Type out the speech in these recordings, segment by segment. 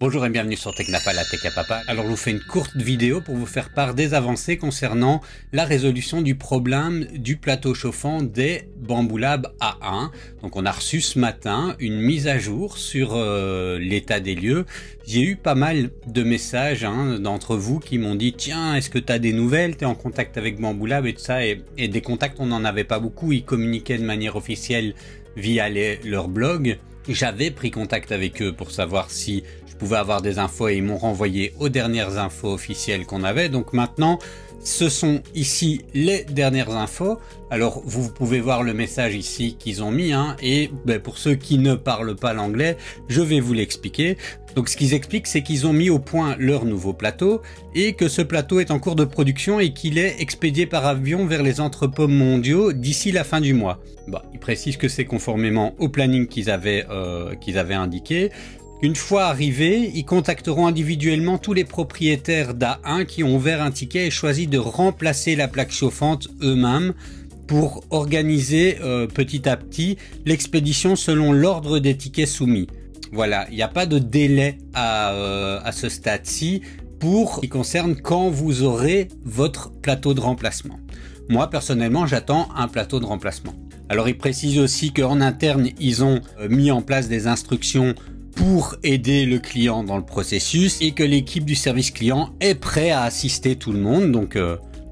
Bonjour et bienvenue sur Technapa, la Tech à Papa. Alors je vous fais une courte vidéo pour vous faire part des avancées concernant la résolution du problème du plateau chauffant des Bambu Lab A1. Donc on a reçu ce matin une mise à jour sur l'état des lieux. J'ai eu pas mal de messages d'entre vous qui m'ont dit tiens, est-ce que tu as des nouvelles, tu es en contact avec Bambu Lab et tout ça, et des contacts on n'en avait pas beaucoup, ils communiquaient de manière officielle via leur blog. J'avais pris contact avec eux pour savoir si je pouvais avoir des infos et ils m'ont renvoyé aux dernières infos officielles qu'on avait. Donc maintenant, ce sont ici les dernières infos. Alors vous pouvez voir le message ici qu'ils ont mis et pour ceux qui ne parlent pas l'anglais, je vais vous l'expliquer. Donc ce qu'ils expliquent, c'est qu'ils ont mis au point leur nouveau plateau et que ce plateau est en cours de production et qu'il est expédié par avion vers les entrepôts mondiaux d'ici la fin du mois. Ils précisent que c'est conformément au planning qu'ils avaient indiqué. Une fois arrivés, ils contacteront individuellement tous les propriétaires d'A1 qui ont ouvert un ticket et choisi de remplacer la plaque chauffante eux-mêmes pour organiser petit à petit l'expédition selon l'ordre des tickets soumis. Voilà, il n'y a pas de délai à ce stade-ci pour ce qui concerne quand vous aurez votre plateau de remplacement. Moi, personnellement, j'attends un plateau de remplacement. Alors, ils précisent aussi qu'en interne, ils ont mis en place des instructions pour aider le client dans le processus et que l'équipe du service client est prêt à assister tout le monde. Donc,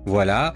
voilà.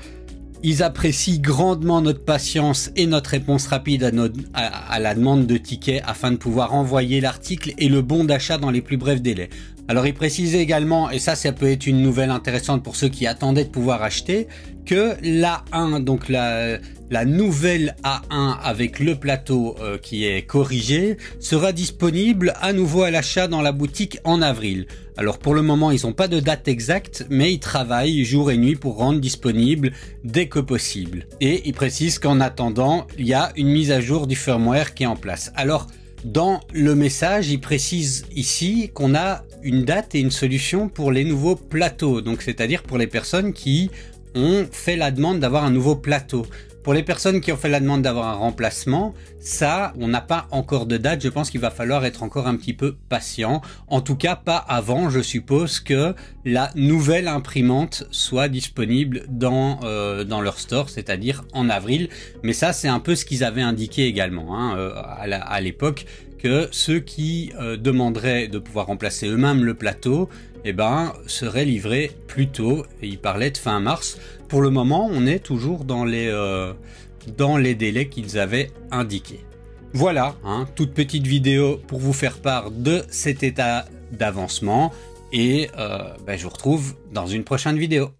Ils apprécient grandement notre patience et notre réponse rapide à la demande de tickets afin de pouvoir envoyer l'article et le bon d'achat dans les plus brefs délais. Alors, ils précisent également, et ça peut être une nouvelle intéressante pour ceux qui attendaient de pouvoir acheter, que l'A1, donc la nouvelle A1 avec le plateau qui est corrigé, sera disponible à nouveau à l'achat dans la boutique en avril. Alors pour le moment, ils n'ont pas de date exacte, mais ils travaillent jour et nuit pour rendre disponible dès que possible. Et ils précisent qu'en attendant, il y a une mise à jour du firmware qui est en place. Alors, dans le message, ils précisent ici qu'on a une date et une solution pour les nouveaux plateaux. Donc c'est-à-dire pour les personnes qui ont fait la demande d'avoir un nouveau plateau. Pour les personnes qui ont fait la demande d'avoir un remplacement, ça, on n'a pas encore de date. Je pense qu'il va falloir être encore un petit peu patient. En tout cas, pas avant, je suppose, que la nouvelle imprimante soit disponible dans leur store, c'est-à-dire en avril. Mais ça, c'est un peu ce qu'ils avaient indiqué également à l'époque, que ceux qui demanderaient de pouvoir remplacer eux-mêmes le plateau, seraient livrés plus tôt. Et ils parlaient de fin mars. Pour le moment, on est toujours dans les délais qu'ils avaient indiqués. Voilà, toute petite vidéo pour vous faire part de cet état d'avancement. Et je vous retrouve dans une prochaine vidéo.